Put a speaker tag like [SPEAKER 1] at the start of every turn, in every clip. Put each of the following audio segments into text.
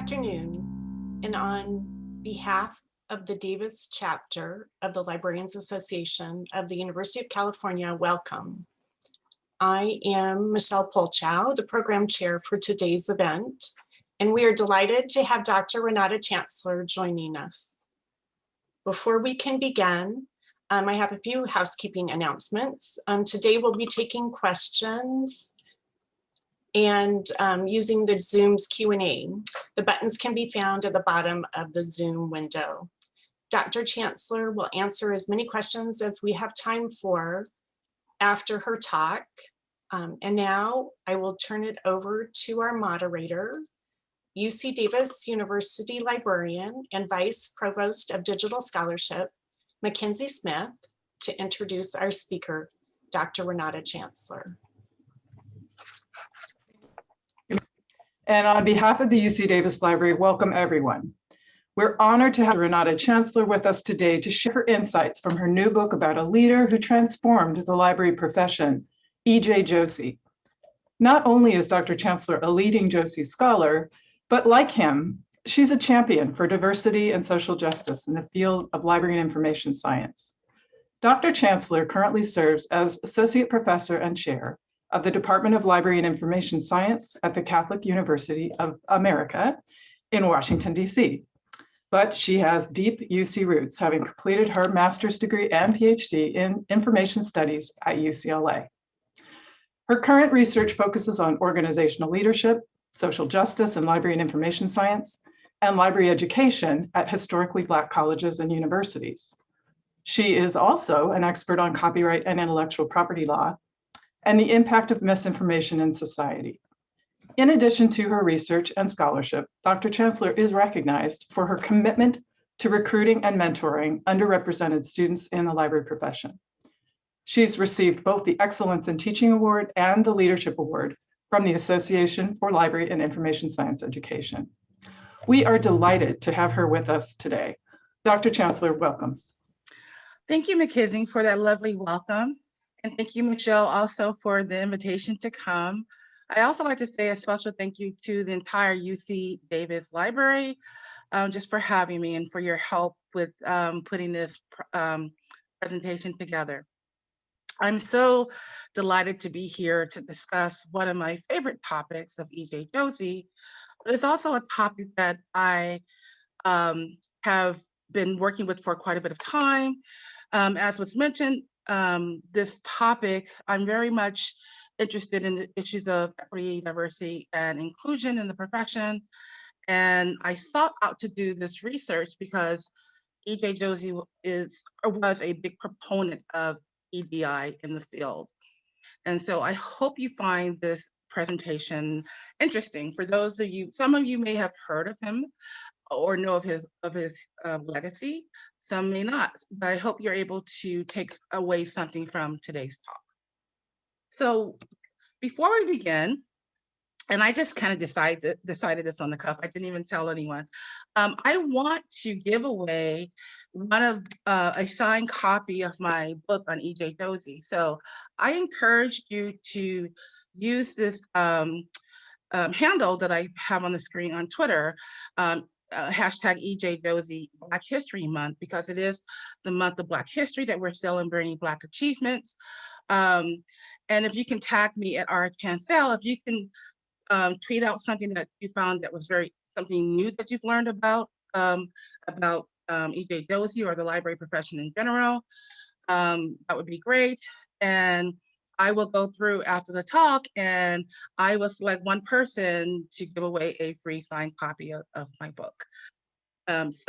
[SPEAKER 1] afternoon, and on behalf of the Davis chapter of the Librarians Association of the University of California, welcome. I am Michelle Polchow, the program chair for today's event, and we are delighted to have Dr. Renata Chancellor joining us. Before we can begin, I have a few housekeeping announcements. Today we'll be taking questions and using the Zoom's Q&A. The buttons can be found at the bottom of the Zoom window. Dr. Chancellor will answer as many questions as we have time for after her talk. And now I will turn it over to our moderator, UC Davis University Librarian and Vice Provost of Digital Scholarship, Mackenzie Smith, to introduce our speaker, Dr. Renata Chancellor.
[SPEAKER 2] And on behalf of the UC Davis Library, welcome everyone. We're honored to have Renata Chancellor with us today to share her insights from her new book about a leader who transformed the library profession, E.J. Josey. Not only is Dr. Chancellor a leading Josey scholar, but like him, she's a champion for diversity and social justice in the field of library and information science. Dr. Chancellor currently serves as Associate Professor and Chair of the Department of Library and Information Science at the Catholic University of America in Washington, D.C. But she has deep UC roots, having completed her master's degree and PhD in information studies at UCLA. Her current research focuses on organizational leadership, social justice and library and information science, and library education at historically Black colleges and universities. She is also an expert on copyright and intellectual property law and the impact of misinformation in society. In addition to her research and scholarship, Dr. Chancellor is recognized for her commitment to recruiting and mentoring underrepresented students in the library profession. She's received both the Excellence in Teaching Award and the Leadership Award from the Association for Library and Information Science Education. We are delighted to have her with us today. Dr. Chancellor, welcome.
[SPEAKER 3] Thank you, Mackenzie, for that lovely welcome. And thank you, Michelle, also for the invitation to come. I also like to say a special thank you to the entire UC Davis Library, just for having me and for your help with putting this presentation together. I'm so delighted to be here to discuss one of my favorite topics of E.J. Josey, but it's also a topic that I have been working with for quite a bit of time. As was mentioned, this topic, I'm very much interested in the issues of equity, diversity, and inclusion in the profession. And I sought out to do this research because E.J. Josey was a big proponent of EDI in the field. And so I hope you find this presentation interesting. For those of you, some of you may have heard of him or know of his legacy, some may not, but I hope you're able to take away something from today's talk. So before we begin, and I just kind of decided this on the cuff, I didn't even tell anyone, I want to give away one of a signed copy of my book on E.J. Josey. So I encourage you to use this handle that I have on the screen on Twitter, hashtag E.J. Josey Black History Month, because it is the month of Black history that we're celebrating Black achievements. And if you can tag me at @Chancellor, if you can tweet out something that you found that was something new that you've learned about E.J. Josey or the library profession in general, that would be great. And I will go through after the talk and I will select one person to give away a free signed copy of my book. It's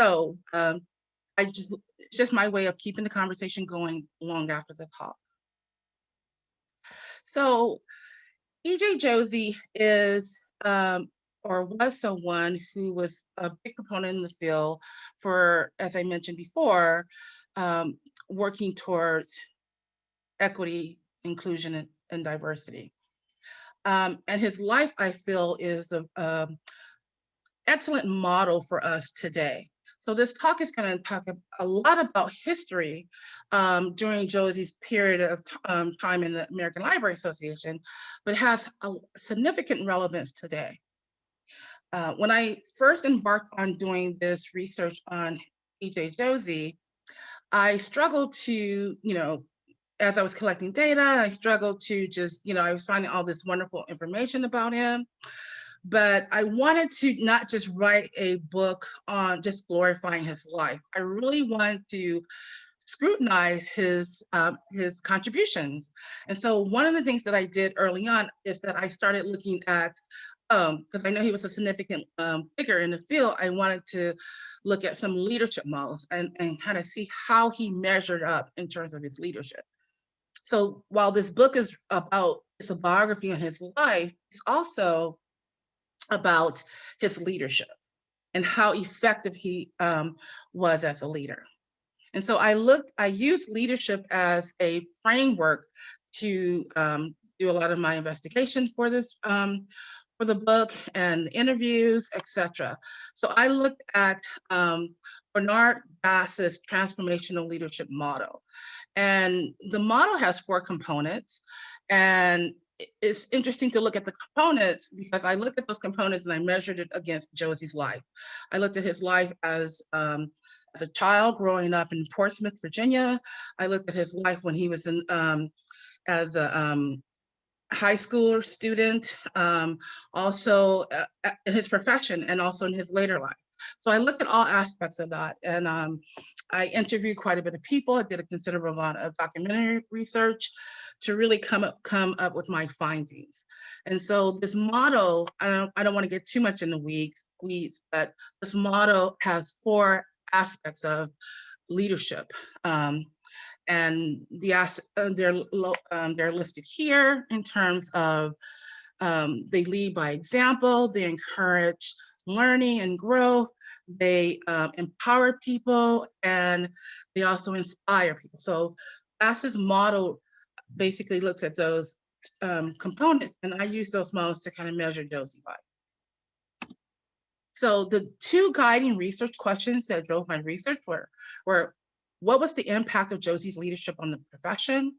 [SPEAKER 3] just my way of keeping the conversation going long after the talk. So E.J. Josey is, or was someone who was a big proponent in the field for, as I mentioned before, working towards equity, inclusion, and diversity. And his life, I feel, is an excellent model for us today. So this talk is going to talk a lot about history during Josey's period of time in the American Library Association, but has a significant relevance today. when I first embarked on doing this research on E.J. Josey, I struggled to, as I was collecting data, I struggled to just, I was finding all this wonderful information about him, but I wanted to not just write a book on just glorifying his life. I really wanted to scrutinize his contributions. And so one of the things that I did early on is that I started looking at, because I know he was a significant figure in the field, I wanted to look at some leadership models and kind of see how he measured up in terms of his leadership. So while this book is about, it's a biography on his life, it's also about his leadership and how effective he was as a leader. And so I used leadership as a framework to do a lot of my investigation for this, for the book and interviews, etc. So I looked at Bernard Bass's Transformational Leadership model. And the model has 4 components. And it's interesting to look at the components because I looked at those components and I measured it against Josey's life. I looked at his life as a child growing up in Portsmouth, Virginia. I looked at his life when he was in as a high schooler student, also in his profession and also in his later life. So I looked at all aspects of that, and I interviewed quite a bit of people. I did a considerable amount of documentary research to really come up with my findings. And so this model, I don't want to get too much in the weeds, but this model has 4 aspects of leadership. And they're listed here in terms of they lead by example, they encourage learning and growth, they empower people, and they also inspire people. So Bass's model basically looks at those components, and I use those models to kind of measure Josey by. So the 2 guiding research questions that drove my research were what was the impact of Josey's leadership on the profession?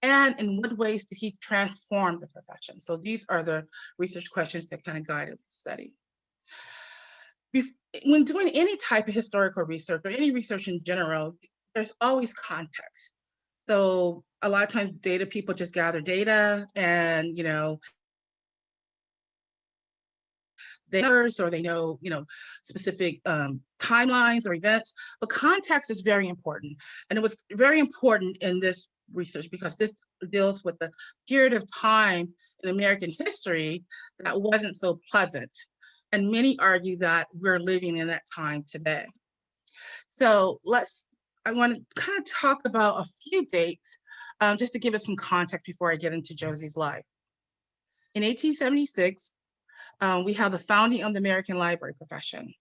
[SPEAKER 3] And in what ways did he transform the profession? So these are the research questions that kind of guided the study. When doing any type of historical research or any research in general, there's always context. So a lot of times data people just gather data and, they know, specific timelines or events, but context is very important. And it was very important in this research because this deals with the period of time in American history that wasn't so pleasant. And many argue that we're living in that time today. So I want to kind of talk about a few dates just to give us some context before I get into Josey's life. In 1876, we have the founding of the American library profession.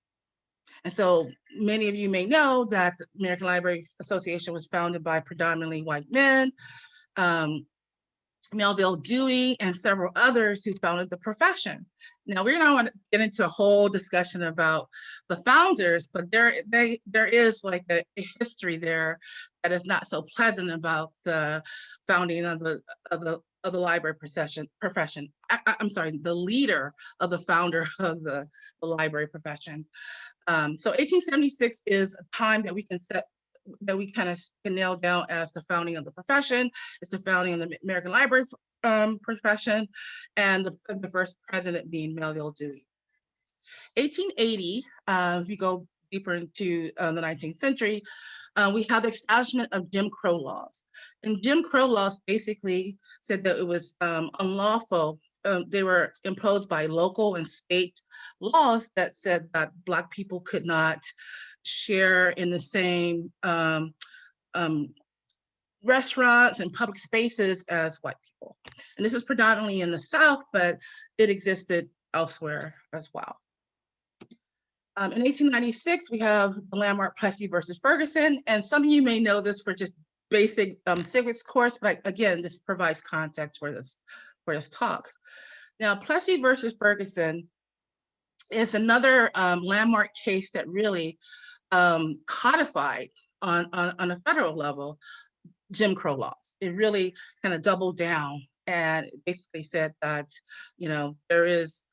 [SPEAKER 3] And so many of you may know that the American Library Association was founded by predominantly white men, Melville Dewey, and several others who founded the profession. Now, we're not want to get into a whole discussion about the founders, but there is like a history there that is not so pleasant about the founding of the library profession. I'm sorry, the leader of the founder of the library profession. So 1876 is a time that we kind of can nail down as the founding of the profession. It's the founding of the American library profession, and the first president being Melville Dewey. 1880, if we go deeper into the 19th century, we have the establishment of Jim Crow laws. And Jim Crow laws basically said that it was unlawful. They were imposed by local and state laws that said that Black people could not share in the same restaurants and public spaces as white people. And this is predominantly in the South, but it existed elsewhere as well. In 1896, we have the landmark Plessy versus Ferguson. And some of you may know this for just basic civics course, but again, this provides context for this talk. Now, Plessy versus Ferguson is another landmark case that really codified on a federal level Jim Crow laws. It really kind of doubled down and basically said that, there is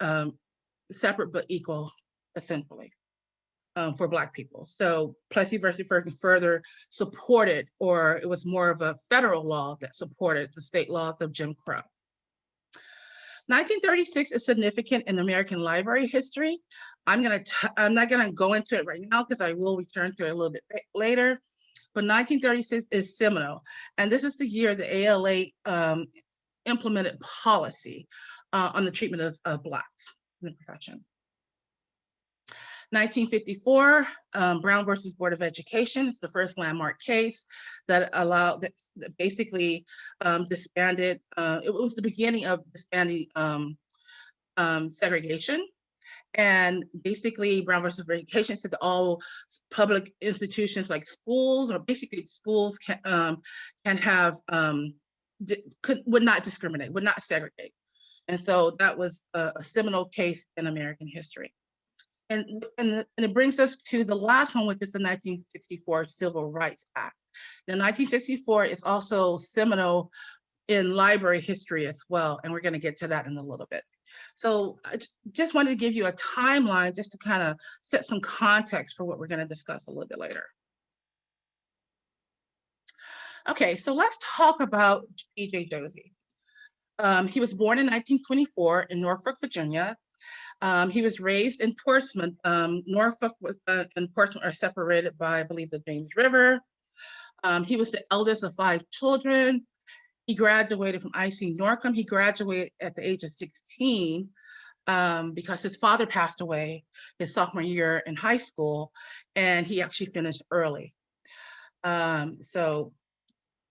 [SPEAKER 3] separate but equal, essentially, for Black people. So Plessy versus Ferguson further supported, or it was more of a federal law that supported the state laws of Jim Crow. 1936 is significant in American library history. I'm not gonna go into it right now because I will return to it a little bit later, but 1936 is seminal. And this is the year the ALA implemented policy on the treatment of Blacks in the profession. 1954, Brown versus Board of Education. It's the first landmark case that allowed, that basically disbanded, it was the beginning of disbanding segregation. And basically Brown versus Education said that all public institutions like schools, or basically schools can have, would not discriminate, would not segregate. And so that was a seminal case in American history. And it brings us to the last one, which is the 1964 Civil Rights Act. The 1964 is also seminal in library history as well, and we're going to get to that in a little bit. So I just wanted to give you a timeline just to kind of set some context for what we're going to discuss a little bit later. Okay, so let's talk about E.J. Josey. He was born in 1924 in Norfolk, Virginia. He was raised in Portsmouth. Norfolk and Portsmouth are separated by, I believe, the James River. He was the eldest of 5 children. He graduated from IC Norcom. He graduated at the age of 16 because his father passed away his sophomore year in high school, and he actually finished early.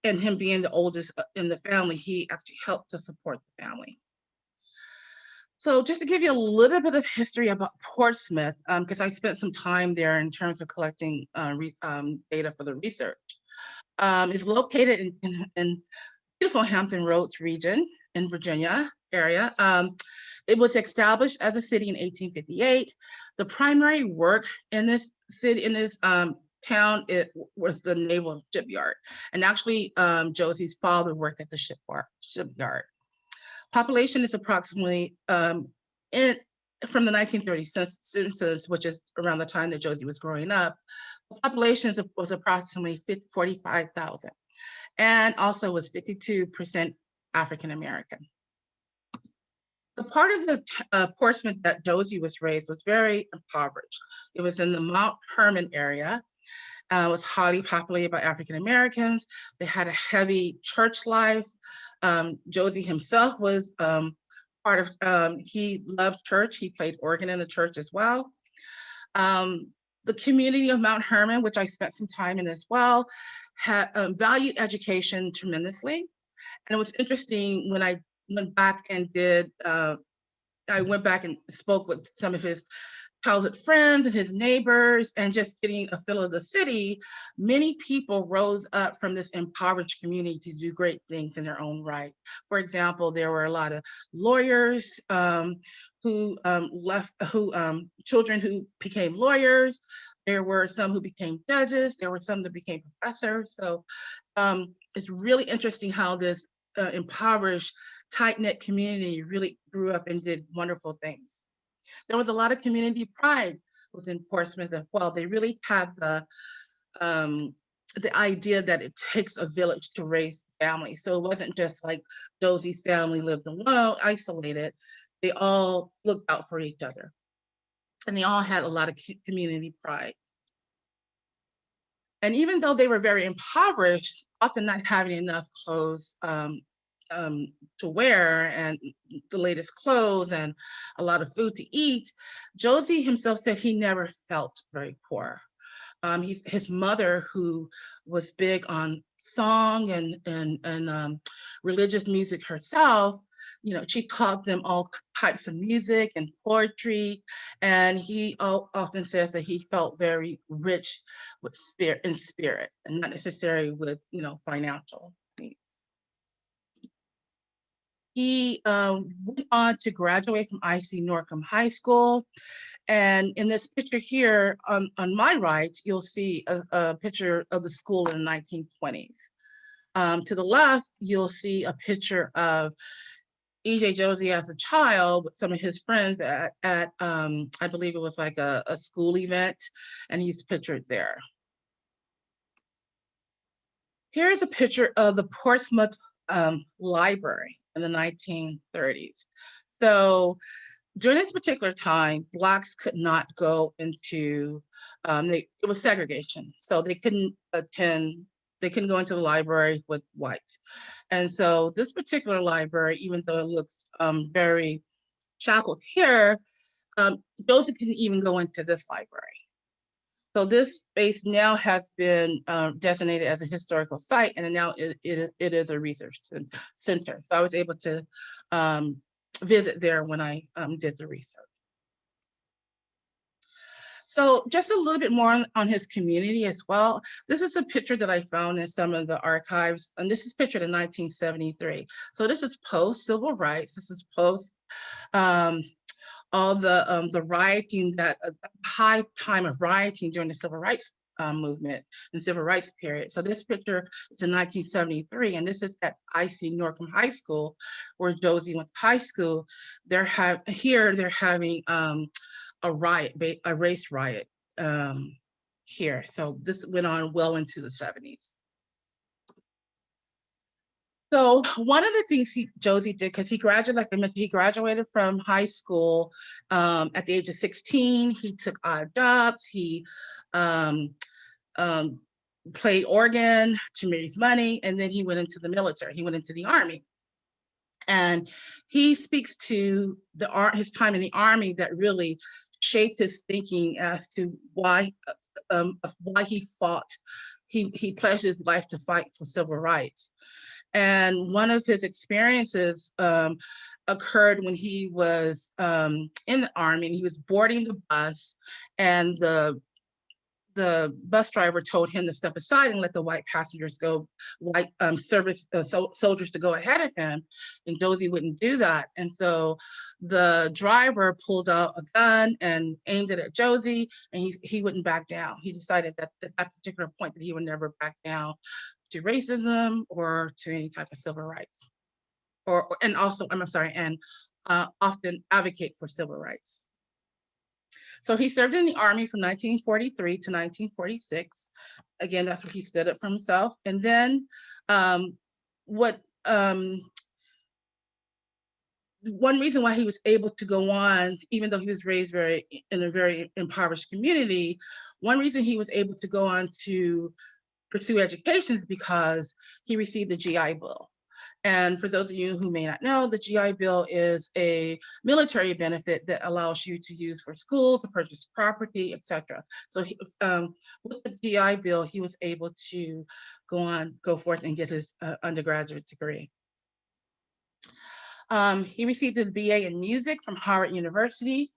[SPEAKER 3] And him being the oldest in the family, he actually helped to support the family. So just to give you a little bit of history about Portsmouth, because I spent some time there in terms of collecting data for the research. It's located in beautiful Hampton Roads region in Virginia area. It was established as a city in 1858. The primary work in this city, in this town, it was the naval shipyard. And actually, Josey's father worked at the shipyard. Population is approximately, from the 1930 census, which is around the time that Josey was growing up, the population was approximately 45,000, and also was 52% African American. The part of the Portsmouth that Josey was raised was very impoverished. It was in the Mount Hermon area. It was highly populated by African Americans. They had a heavy church life. Josey himself was part of, he loved church. He played organ in the church as well. The community of Mount Hermon, which I spent some time in as well, had valued education tremendously. And it was interesting when I went back and spoke with some of his childhood friends and his neighbors, and just getting a feel of the city. Many people rose up from this impoverished community to do great things in their own right. For example, there were a lot of lawyers children who became lawyers. There were some who became judges. There were some that became professors. So it's really interesting how this impoverished, tight-knit community really grew up and did wonderful things. There was a lot of community pride within Portsmouth as well. They really had the idea that it takes a village to raise families. So it wasn't just like Josey's family lived alone, isolated. They all looked out for each other. And they all had a lot of community pride. And even though they were very impoverished, often not having enough clothes to wear and the latest clothes and a lot of food to eat, Josey himself said he never felt very poor. His mother, who was big on song and religious music herself, you know, she taught them all types of music and poetry, and he often says that he felt very rich with spirit and not necessarily with, you know, financial needs. He went on to graduate from IC Norcom High School. And in this picture here on my right, you'll see a picture of the school in the 1920s. To the left, you'll see a picture of E.J. Josey as a child with some of his friends at I believe it was like a school event, and he's pictured there. Here's a picture of the Portsmouth Library in the 1930s. So during this particular time, Blacks could not go into, it was segregation. So they couldn't go into the library with whites. And so this particular library, even though it looks very shackled here, Josey couldn't even go into this library. So this space now has been designated as a historical site, and now it is a research center. So I was able to visit there when I did the research. So just a little bit more on his community as well. This is a picture that I found in some of the archives, and this is pictured in 1973. So this is post-civil rights. This is post all the rioting, that high time of rioting during the civil rights movement and civil rights period. So this picture is in 1973, and this is at IC Norcom High School, where Josey went to high school. They're having a riot, a race riot here. So this went on well into the 70s. So one of the things Josey did, because he graduated, like I mentioned, he graduated from high school at the age of 16. He took odd jobs. He played organ to raise money, and then he went into the military. He went into the Army. And he speaks to his time in the Army that really shaped his thinking as to why he fought. He pledged his life to fight for civil rights. And one of his experiences occurred when he was in the Army, and he was boarding the bus, and the bus driver told him to step aside and let the white passengers go, soldiers to go ahead of him, and Josey wouldn't do that. And so the driver pulled out a gun and aimed it at Josey, and he wouldn't back down. He decided that at that particular point that he would never back down to racism or to any type of civil rights, and often advocate for civil rights. So he served in the Army from 1943 to 1946. Again, that's where he stood up for himself. And then one reason why he was able to go on, even though he was raised in a very impoverished community, one reason he was able to go on to pursue education is because he received the GI Bill. And for those of you who may not know, the GI Bill is a military benefit that allows you to use for school, to purchase property, etc. So with the GI Bill, he was able to go forth and get his undergraduate degree. He received his BA in music from Howard University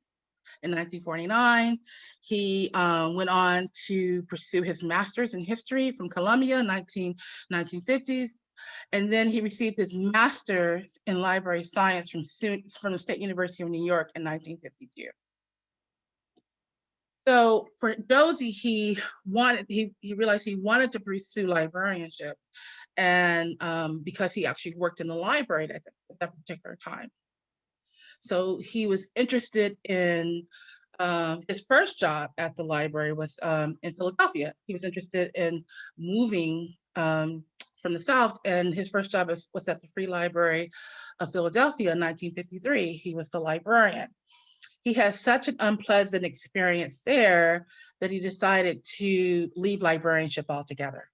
[SPEAKER 3] in 1949. He went on to pursue his master's in history from Columbia in 1950s. And then he received his master's in library science from the State University of New York in 1952. So for Josey, he realized he wanted to pursue librarianship, and because he actually worked in the library at that particular time. So he was interested in his first job at the library was in Philadelphia. He was interested in moving from the South, and his first job was at the Free Library of Philadelphia in 1953. He was the librarian. He had such an unpleasant experience there that he decided to leave librarianship altogether.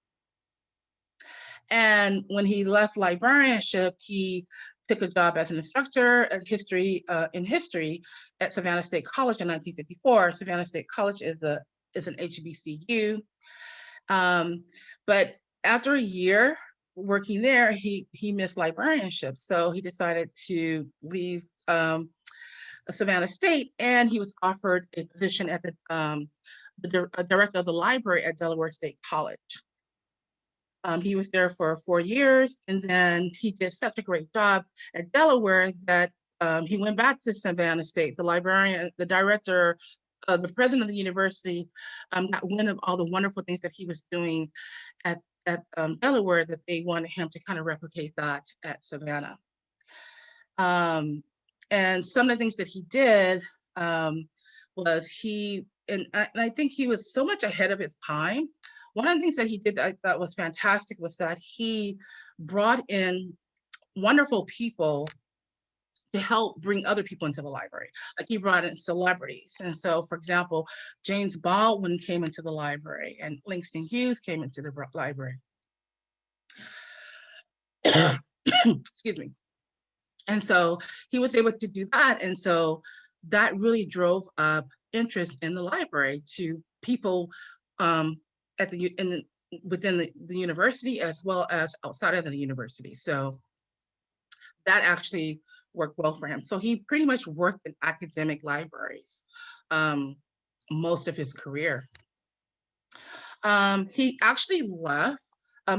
[SPEAKER 3] And when he left librarianship, he took a job as an instructor in history at Savannah State College in 1954. Savannah State College is an HBCU. But after a year working there, he missed librarianship. So he decided to leave Savannah State, and he was offered a position at the director of the library at Delaware State College. He was there for 4 years, and then he did such a great job at Delaware that he went back to Savannah State. The librarian, the director, the president of the university got wind of all the wonderful things that he was doing at Delaware, that they wanted him to kind of replicate that at Savannah. And some of the things that he did was and I think he was so much ahead of his time. One of the things that he did that I thought was fantastic was that he brought in wonderful people to help bring other people into the library. Like he brought in celebrities. And so, for example, James Baldwin came into the library and Langston Hughes came into the library. Excuse me. And so he was able to do that. And so that really drove up interest in the library to people within the university as well as outside of the university. So that actually worked well for him. So he pretty much worked in academic libraries most of his career. He actually left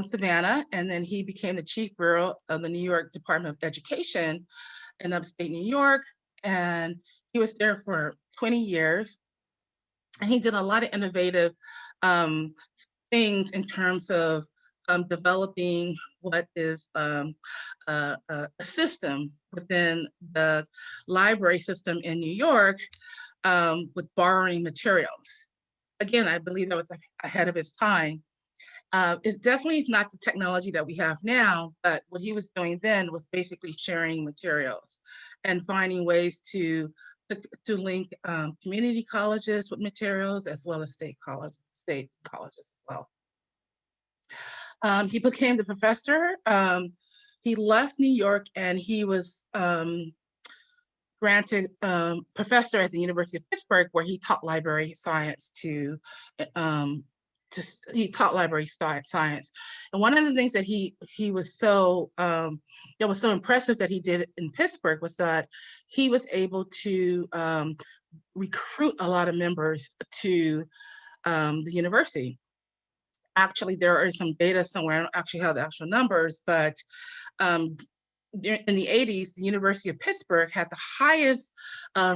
[SPEAKER 3] Savannah, and then he became the chief bureau of the New York Department of Education in upstate New York. And he was there for 20 years. And he did a lot of innovative things in terms of developing what is a system within the library system in New York with borrowing materials. Again, I believe that was ahead of his time. It definitely is not the technology that we have now, but what he was doing then was basically sharing materials and finding ways to link community colleges with materials as well as state colleges as well. He became the professor. He left New York and he was granted professor at the University of Pittsburgh, where he taught library science he taught library science. And one of the things that he was so that was so impressive that he did in Pittsburgh was that he was able to recruit a lot of members to the university. Actually, there is some data somewhere, I don't actually have the actual numbers, but in the 80s, the University of Pittsburgh had the highest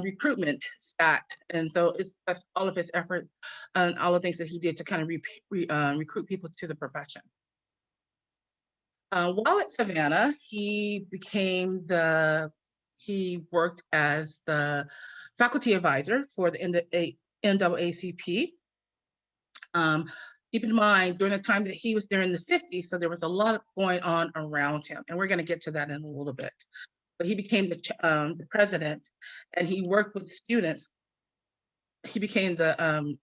[SPEAKER 3] recruitment stat. And so that's all of his effort and all the things that he did to kind of recruit people to the profession. While at Savannah, he worked as the faculty advisor for the NAACP. Keep in mind, during the time that he was there in the 50s, so there was a lot going on around him, and we're going to get to that in a little bit. But he became the president, and he worked with students. He became the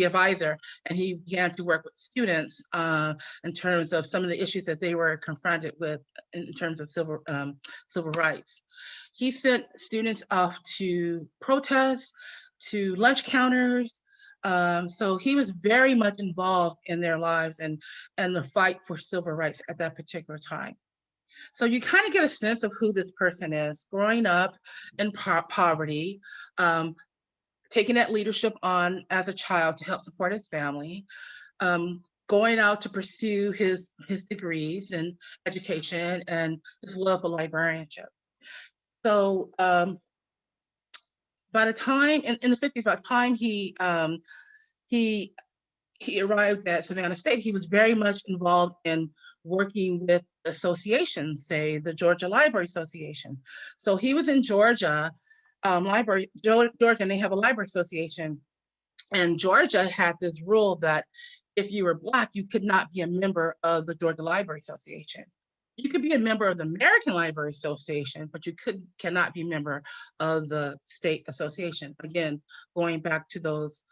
[SPEAKER 3] advisor, and he began to work with students in terms of some of the issues that they were confronted with in terms of civil rights. He sent students off to protests, to lunch counters. So he was very much involved in their lives and the fight for civil rights at that particular time. So you kind of get a sense of who this person is, growing up in poverty, taking that leadership on as a child to help support his family, going out to pursue his degrees in education and his love for librarianship. So by the time in the 50s, by the time he arrived at Savannah State, he was very much involved in working with associations, say the Georgia Library Association. So he was in Georgia, Georgia, and they have a library association. And Georgia had this rule that if you were Black, you could not be a member of the Georgia Library Association. You could be a member of the American Library Association, but you cannot be a member of the state association. Again, going back to those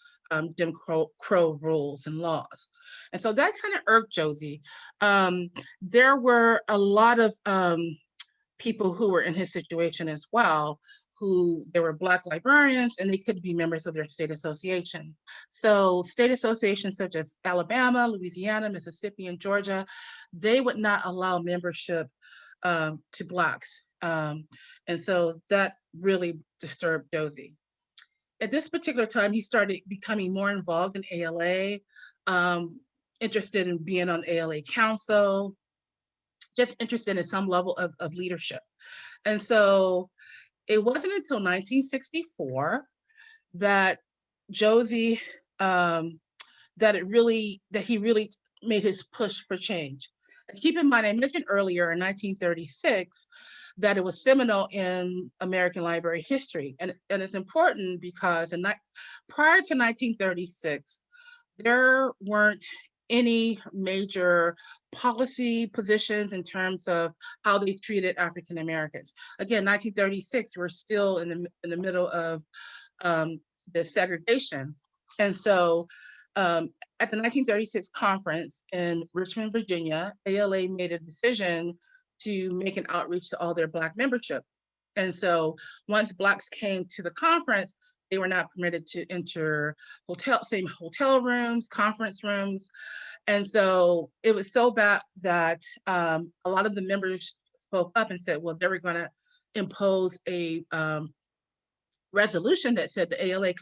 [SPEAKER 3] Jim Crow rules and laws. And so that kind of irked Josey. There were a lot of people who were in his situation as well, they were Black librarians and they couldn't be members of their state association. So state associations such as Alabama, Louisiana, Mississippi, and Georgia, they would not allow membership to Blacks. And so that really disturbed Josey. At this particular time, he started becoming more involved in ALA, interested in being on the ALA council, just interested in some level of leadership. And so it wasn't until 1964 that Josey, that he really made his push for change. And keep in mind, I mentioned earlier in 1936 that it was seminal in American library history. And it's important because prior to 1936, there weren't any major policy positions in terms of how they treated African Americans. Again, 1936, we're still in the middle of the segregation. And so at the 1936 conference in Richmond, Virginia, ALA made a decision to make an outreach to all their Black membership. And so once Blacks came to the conference, they were not permitted to enter same hotel rooms, conference rooms. And so it was so bad that a lot of the members spoke up and said, well, they were going to impose a resolution that said the ALA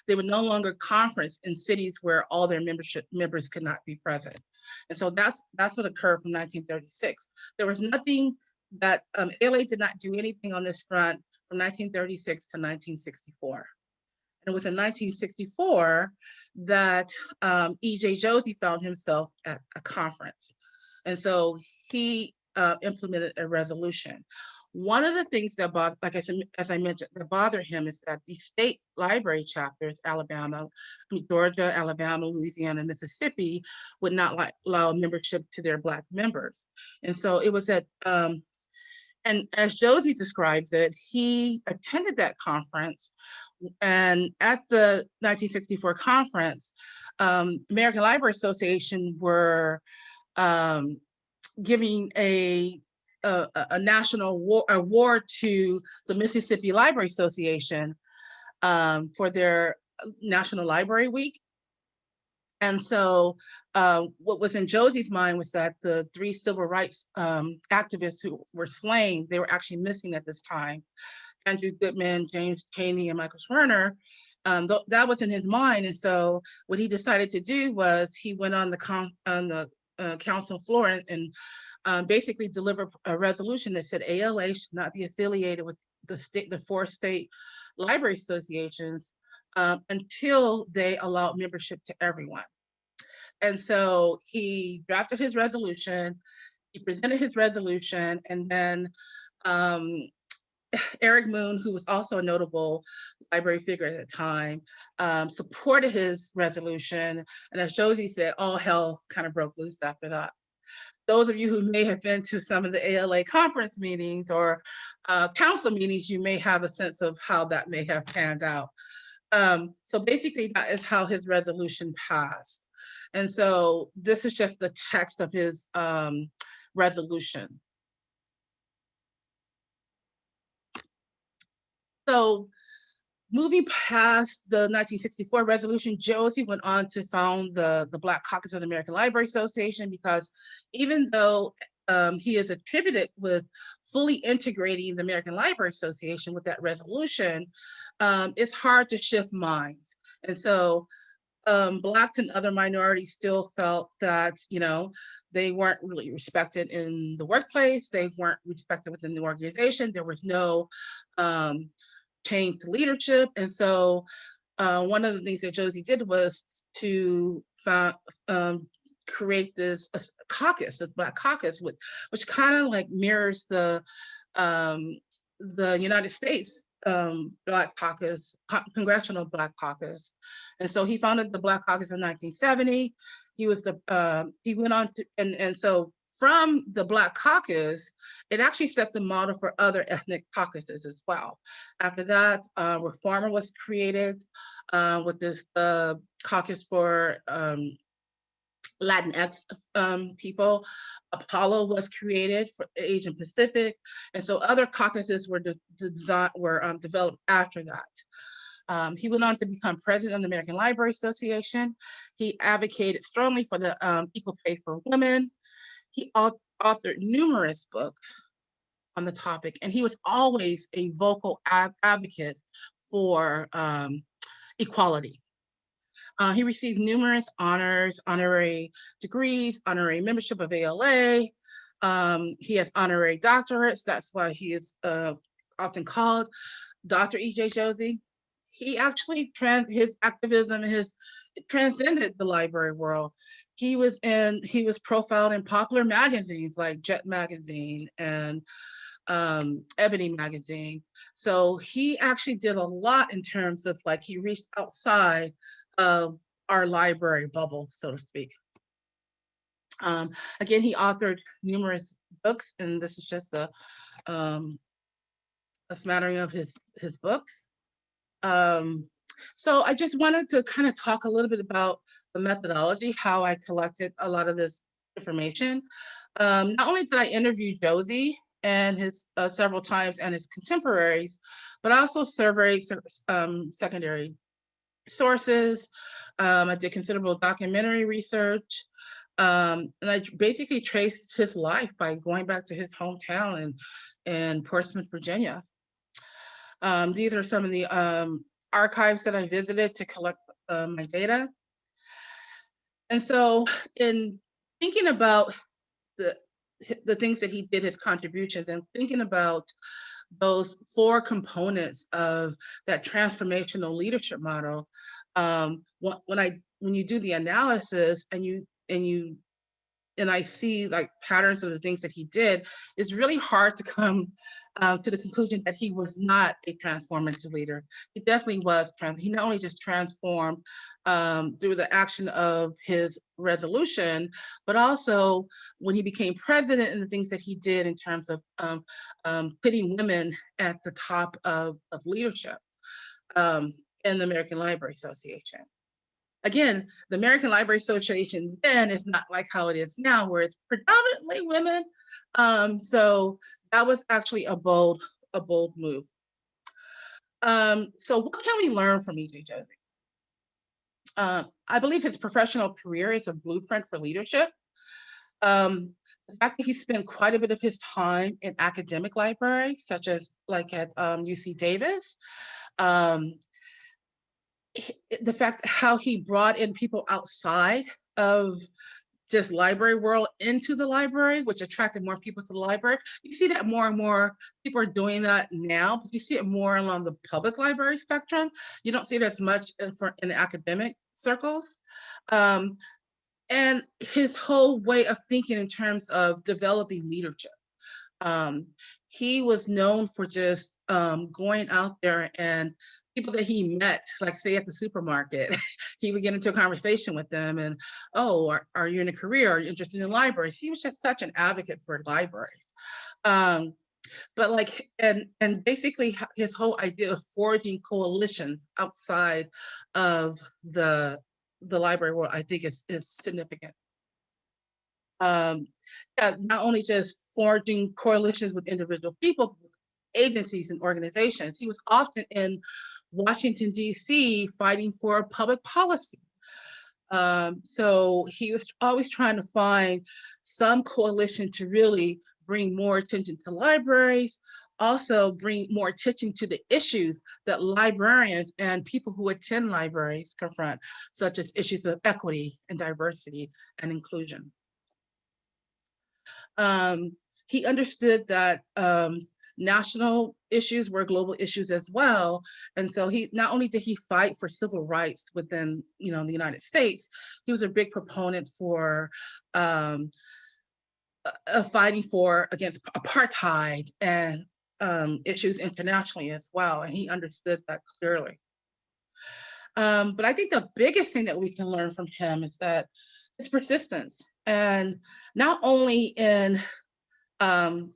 [SPEAKER 3] they would no longer conference in cities where all their members could not be present. And so that's what occurred from 1936. There was nothing that ALA did not do anything on this front from 1936 to 1964. And it was in 1964 that E.J. Josey found himself at a conference. And so he implemented a resolution. One of the things that as I mentioned, that bothered him is that the state library chapters, Georgia, Alabama, Louisiana, Mississippi, would not allow membership to their Black members. And so it was and as Josey describes it, he attended that conference. And at the 1964 conference, American Library Association were giving a national award to the Mississippi Library Association for their National Library Week. And so what was in Josey's mind was that the 3 civil rights activists who were slain, they were actually missing at this time. Andrew Goodman, James Chaney, and Michael Schwerner. That was in his mind. And so what he decided to do was he went on the council floor and basically delivered a resolution that said ALA should not be affiliated with the 4 state library associations until they allowed membership to everyone. And so he drafted his resolution, he presented his resolution, and then Eric Moon, who was also a notable library figure at the time, supported his resolution. And as Josey said, all hell kind of broke loose after that. Those of you who may have been to some of the ALA conference meetings or council meetings, you may have a sense of how that may have panned out. So basically that is how his resolution passed. And so this is just the text of his resolution. So moving past the 1964 resolution, Josey went on to found the Black Caucus of the American Library Association, because even though he is attributed with fully integrating the American Library Association with that resolution, it's hard to shift minds. And so Blacks and other minorities still felt that, they weren't really respected in the workplace. They weren't respected within the organization. There was no change to leadership. And so one of the things that Josey did was to create this caucus, the Black Caucus, which kind of like mirrors the United States Black Caucus, Congressional Black Caucus. And so he founded the Black Caucus in 1970. He went on to, and so from the Black Caucus, it actually set the model for other ethnic caucuses as well. After that, Reformer was created with this caucus for Latinx people. Apollo was created for Asian Pacific. And so other caucuses were developed after that. He went on to become president of the American Library Association. He advocated strongly for the equal pay for women. He authored numerous books on the topic, and he was always a vocal advocate for equality. He received numerous honors, honorary degrees, honorary membership of ALA. He has honorary doctorates. That's why he is often called Dr. E.J. Josey. He actually, his activism transcended the library world. he was profiled in popular magazines like Jet Magazine and Ebony Magazine. So he actually did a lot in terms of like, he reached outside of our library bubble, so to speak. Again, he authored numerous books, and this is just a smattering of his books. So I just wanted to kind of talk a little bit about the methodology, how I collected a lot of this information. Not only did I interview Josey and his several times and his contemporaries, but I also surveyed secondary sources. I did considerable documentary research. And I basically traced his life by going back to his hometown in Portsmouth, Virginia. These are some of the archives that I visited to collect my data. And so in thinking about the things that he did, his contributions, and thinking about those 4 components of that transformational leadership model, when you do the analysis and I see like patterns of the things that he did, it's really hard to come to the conclusion that he was not a transformative leader. He definitely was. He not only just transformed through the action of his resolution, but also when he became president and the things that he did in terms of putting women at the top of leadership in the American Library Association. Again, the American Library Association then is not like how it is now, where it's predominantly women. So that was actually a bold move. So what can we learn from E.J. Josey? I believe his professional career is a blueprint for leadership. The fact that he spent quite a bit of his time in academic libraries, such as like at UC Davis, the fact how he brought in people outside of just library world into the library, which attracted more people to the library. You see that more and more people are doing that now, but you see it more along the public library spectrum. You don't see it as much in the academic circles. And his whole way of thinking in terms of developing leadership. He was known for just going out there, and people that he met, like say at the supermarket, he would get into a conversation with them and, oh, are you in a career? Are you interested in libraries? He was just such an advocate for libraries. But like, and basically his whole idea of forging coalitions outside of the library world, I think is significant. Yeah, not only just forging coalitions with individual people, agencies and organizations. He was often in Washington, D.C. fighting for public policy. So he was always trying to find some coalition to really bring more attention to libraries, also bring more attention to the issues that librarians and people who attend libraries confront, such as issues of equity and diversity and inclusion. He understood that national issues were global issues as well. And so he not only did he fight for civil rights within, the United States, he was a big proponent for fighting against apartheid and issues internationally as well. And he understood that clearly. But I think the biggest thing that we can learn from him is that his persistence, and not only in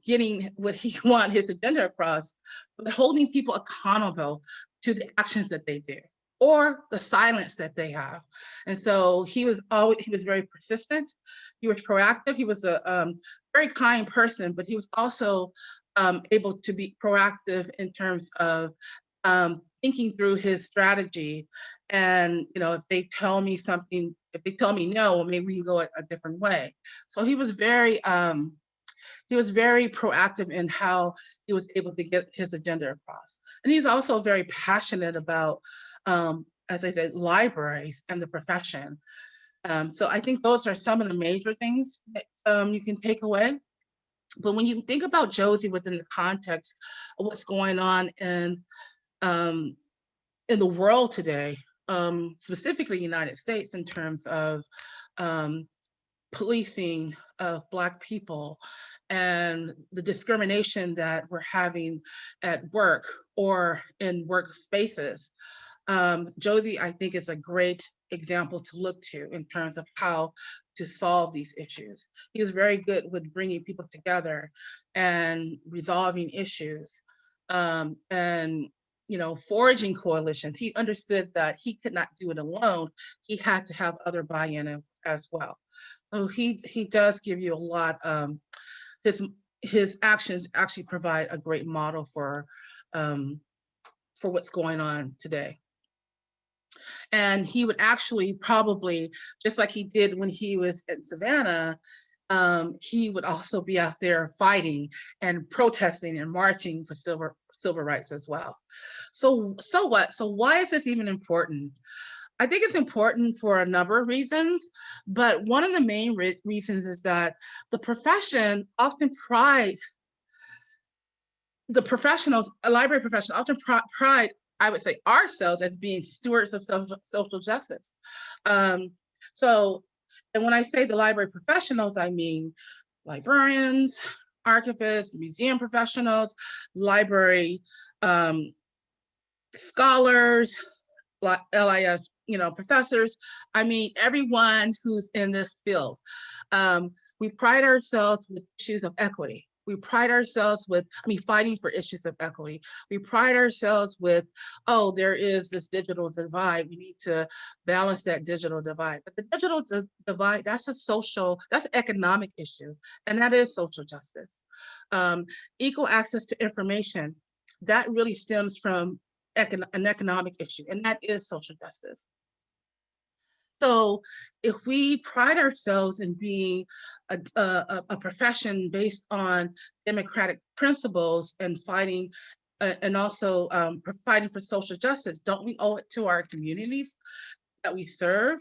[SPEAKER 3] getting what he wants, his agenda across, but holding people accountable to the actions that they do or the silence that they have. And so he was very persistent. He was proactive. He was a very kind person, but he was also able to be proactive in terms of thinking through his strategy. And, if they tell me something, if they tell me no, well, maybe we can go a different way. So he was very proactive in how he was able to get his agenda across. And he's also very passionate about, as I said, libraries and the profession. So I think those are some of the major things that you can take away. But when you think about Josey within the context of what's going on in the world today, specifically the United States, in terms of policing of Black people and the discrimination that we're having at work or in workspaces. Josey, I think, is a great example to look to in terms of how to solve these issues. He was very good with bringing people together and resolving issues, and forging coalitions. He understood that he could not do it alone. He had to have other buy-in as well. So he does give you a lot. His actions actually provide a great model for what's going on today. And he would actually probably, just like he did when he was in Savannah, he would also be out there fighting and protesting and marching for civil rights as well. So what? So why is this even important? I think it's important for a number of reasons, but one of the main reasons is that the profession often library professionals often pride, I would say, ourselves as being stewards of social justice. And when I say the library professionals, I mean librarians, archivists, museum professionals, library scholars, LIS, professors. I mean, everyone who's in this field. We pride ourselves with issues of equity. We pride ourselves with, fighting for issues of equity. We pride ourselves with, there is this digital divide. We need to balance that digital divide. But the digital divide, that's that's an economic issue, and that is social justice. Equal access to information, that really stems from an economic issue, and that is social justice. So if we pride ourselves in being a profession based on democratic principles and fighting and also fighting for social justice, don't we owe it to our communities that we serve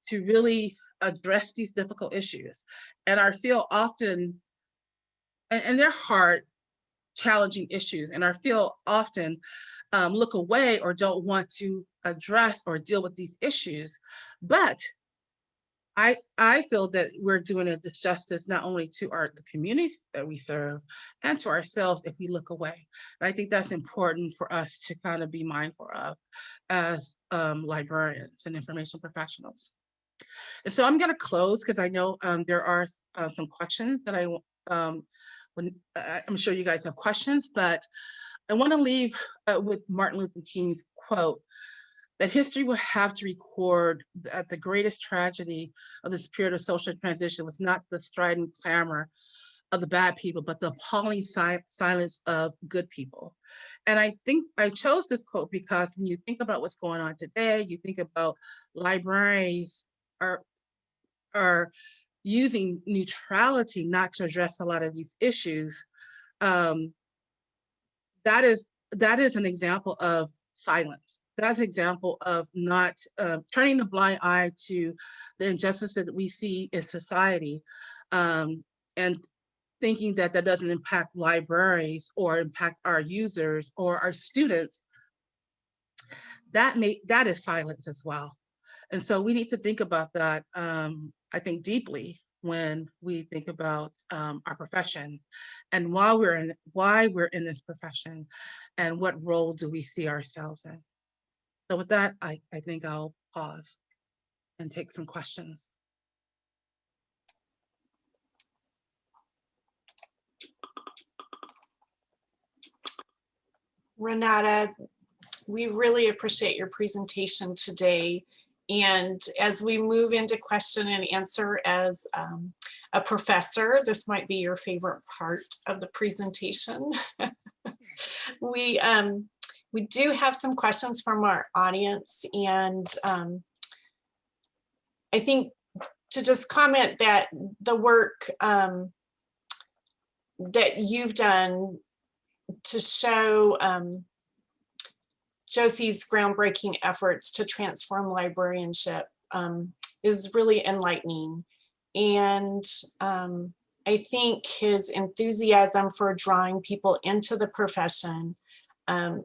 [SPEAKER 3] to really address these difficult issues? And I feel often, and they're hard, challenging issues, and I feel often look away or don't want to address or deal with these issues. But I feel that we're doing a disjustice not only to the communities that we serve and to ourselves if we look away. And I think that's important for us to kind of be mindful of as librarians and information professionals. And so I'm going to close because I know there are some questions that I'm sure you guys have questions, but I want to leave with Martin Luther King's quote, that history will have to record that the greatest tragedy of this period of social transition was not the strident clamor of the bad people, but the appalling silence of good people. And I think I chose this quote because when you think about what's going on today, you think about libraries are using neutrality not to address a lot of these issues. That is an example of silence. That's an example of not turning a blind eye to the injustice that we see in society, and thinking that that doesn't impact libraries or impact our users or our students. That is silence as well. And so we need to think about that, I think, deeply when we think about our profession and why we're in this profession and what role do we see ourselves in. So with that, I think I'll pause and take some questions.
[SPEAKER 1] Renata, we really appreciate your presentation today. And as we move into question and answer as a professor, this might be your favorite part of the presentation. We do have some questions from our audience, and I think to just comment that the work that you've done to show Josey's groundbreaking efforts to transform librarianship is really enlightening. And I think his enthusiasm for drawing people into the profession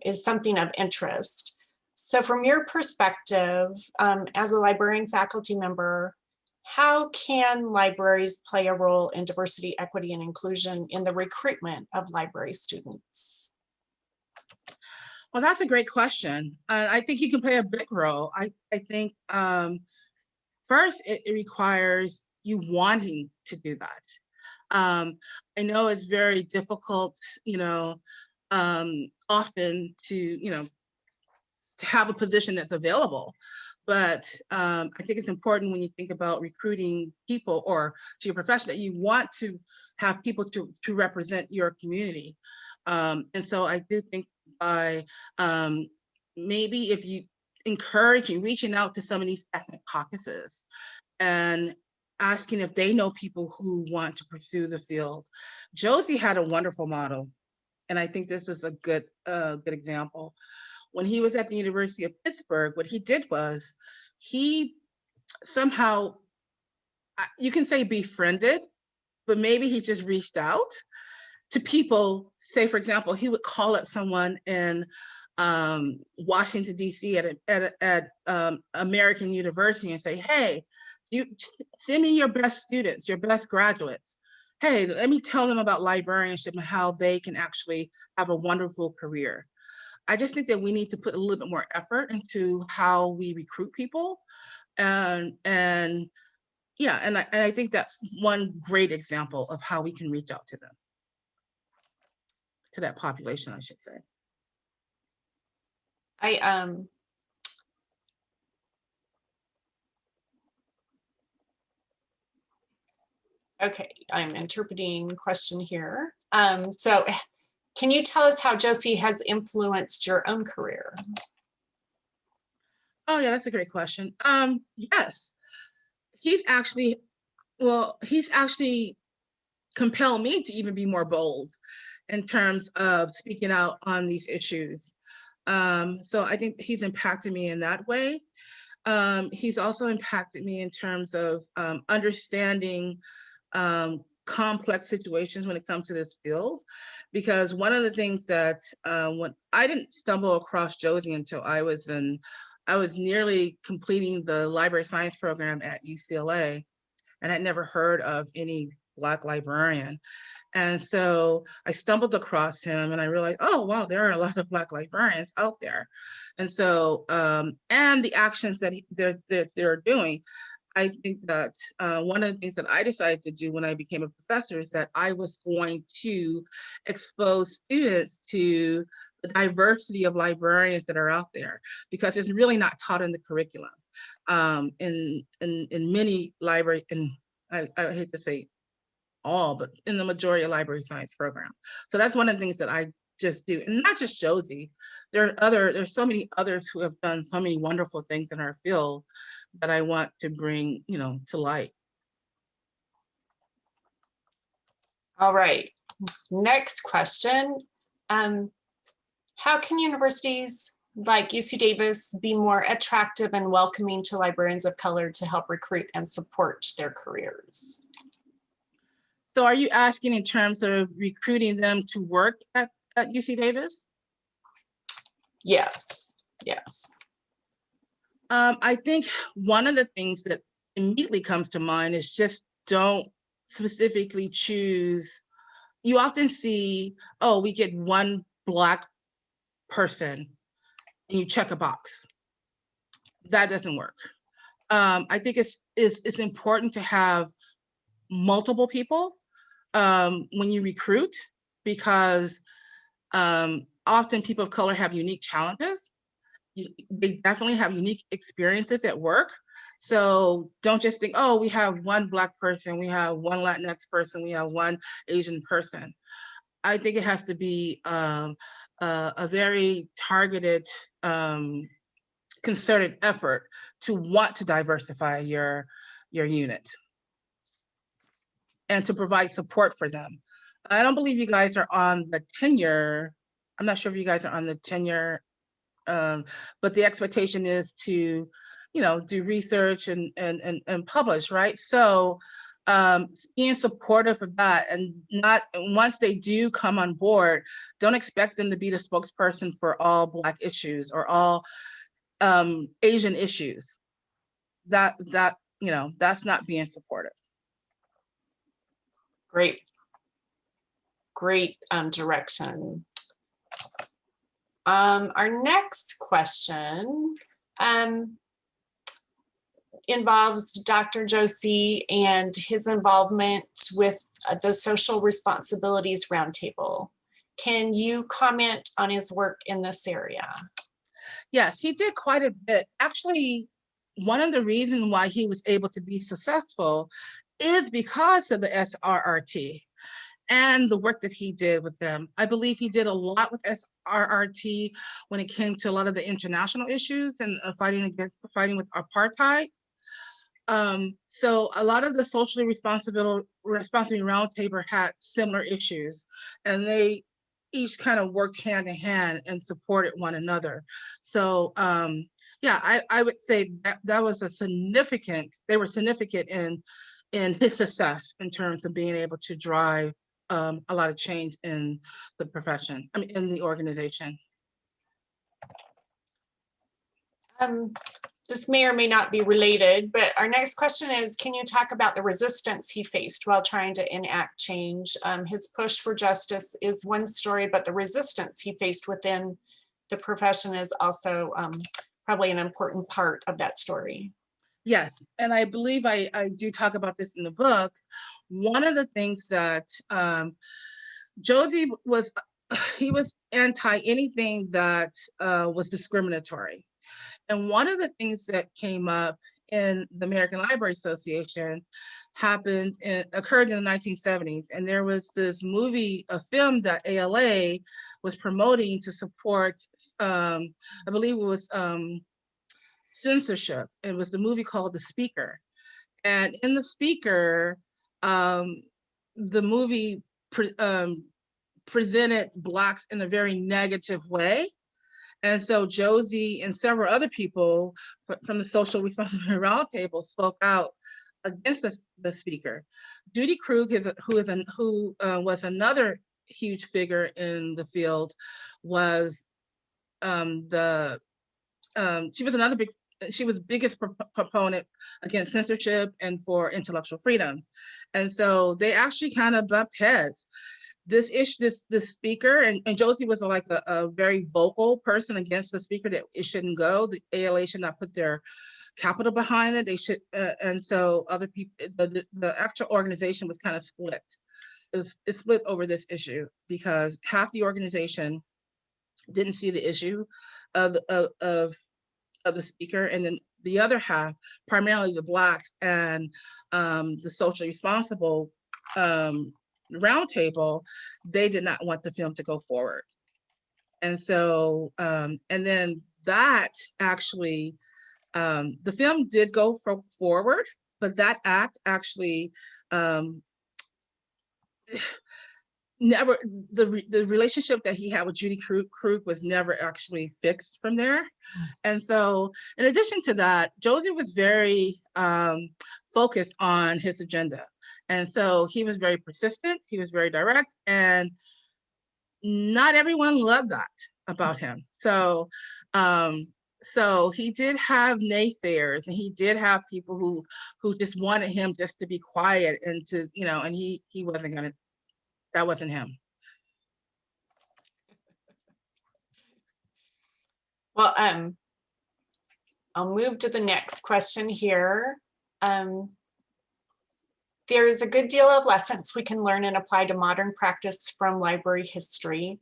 [SPEAKER 1] is something of interest. So from your perspective, as a librarian faculty member, How can libraries play a role in diversity, equity, and inclusion in the recruitment of library students?
[SPEAKER 3] Well, that's a great question. I think you can play a big role. I think first, it requires you wanting to do that. I know it's very difficult, often to have a position that's available. But I think it's important when you think about recruiting people or to your profession that you want to have people to represent your community. And so I do think by maybe if you encouraging, reaching out to some of these ethnic caucuses and asking if they know people who want to pursue the field. Josey had a wonderful model, and I think this is a good example. When he was at the University of Pittsburgh, what he did was he somehow, you can say befriended, but maybe he just reached out to people. Say, for example, he would call up someone in Washington, D.C. at American University and say, hey, you send me your best students, your best graduates. Hey, let me tell them about librarianship and how they can actually have a wonderful career. I just think that we need to put a little bit more effort into how we recruit people. And yeah, and I think that's one great example of how we can reach out to them, to that population, I should say.
[SPEAKER 1] Okay, I'm interpreting question here. So can you tell us how Josey has influenced your own career?
[SPEAKER 3] Oh yeah, that's a great question. Yes, he's actually compelled me to even be more bold in terms of speaking out on these issues. So I think he's impacted me in that way. He's also impacted me in terms of understanding complex situations when it comes to this field, because one of the things that when I didn't stumble across Josey until I was nearly completing the library science program at UCLA, and I'd never heard of any Black librarian. And so I stumbled across him and I realized, oh, wow, there are a lot of Black librarians out there. And so, and the actions that they're doing, I think that one of the things that I decided to do when I became a professor is that I was going to expose students to the diversity of librarians that are out there, because it's really not taught in the curriculum. In many library, and I hate to say all, but in the majority of library science program. So that's one of the things that I just do, and not just Josey. There's so many others who have done so many wonderful things in our field that I want to bring, to light.
[SPEAKER 1] All right, next question. How can universities like UC Davis be more attractive and welcoming to librarians of color to help recruit and support their careers?
[SPEAKER 3] So are you asking in terms of recruiting them to work at UC Davis?
[SPEAKER 1] Yes, yes.
[SPEAKER 3] I think one of the things that immediately comes to mind is just don't specifically choose. You often see, oh, we get one Black person and you check a box. That doesn't work. I think it's important to have multiple people when you recruit, because often people of color have unique challenges. They definitely have unique experiences at work. So don't just think, oh, we have one Black person, we have one Latinx person, we have one Asian person. I think it has to be a very targeted, concerted effort to want to diversify your unit and to provide support for them. I don't believe you guys are on the tenure. I'm not sure if you guys are on the tenure, but the expectation is to, do research and publish, right? So being supportive of that, and not, once they do come on board, don't expect them to be the spokesperson for all Black issues or all Asian issues. That that's not being supportive.
[SPEAKER 1] Great, great direction. Our next question involves Dr. Josey and his involvement with the Social Responsibilities Roundtable. Can you comment on his work in this area?
[SPEAKER 3] Yes, he did quite a bit. Actually, one of the reasons why he was able to be successful is because of the SRRT and the work that he did with them. I believe he did a lot with SRRT when it came to a lot of the international issues and fighting with apartheid. So a lot of the socially responsible roundtable had similar issues, and they each kind of worked hand in hand and supported one another. So yeah, I would say that was they were significant in his success in terms of being able to drive a lot of change in the profession, in the organization.
[SPEAKER 1] This may or may not be related, but our next question is, can you talk about the resistance he faced while trying to enact change? His push for justice is one story, but the resistance he faced within the profession is also probably an important part of that story.
[SPEAKER 3] Yes, and I believe I do talk about this in the book. One of the things that Josey was, he was anti anything that was discriminatory. And one of the things that came up in the American Library Association occurred in the 1970s. And there was this a film that ALA was promoting to support, I believe it was censorship. It was the movie called The Speaker. And in The Speaker, the movie presented Blacks in a very negative way. And so Josey and several other people from the Social Responsibility Roundtable spoke out against the speaker. Judy Krug, who was another huge figure in the field, was she was biggest proponent against censorship and for intellectual freedom. And so they actually kind of bumped heads. This speaker, and Josey was like a very vocal person against the speaker, that it shouldn't go. The ALA should not put their capital behind it. They should, and so other people, the actual organization was kind of split. It split over this issue because half the organization didn't see the issue of the speaker, and then the other half, primarily the Blacks and the socially responsible roundtable, they did not want the film to go forward. And so, and then that actually, the film did go forward, but that act actually never, the relationship that he had with Judy Krug was never actually fixed from there. And so, in addition to that, Josey was very focused on his agenda. And so he was very persistent, he was very direct, and not everyone loved that about him. So, so he did have naysayers, and he did have people who just wanted him just to be quiet and to, and he wasn't gonna, that wasn't him.
[SPEAKER 1] Well, I'll move to the next question here. There's a good deal of lessons we can learn and apply to modern practice from library history.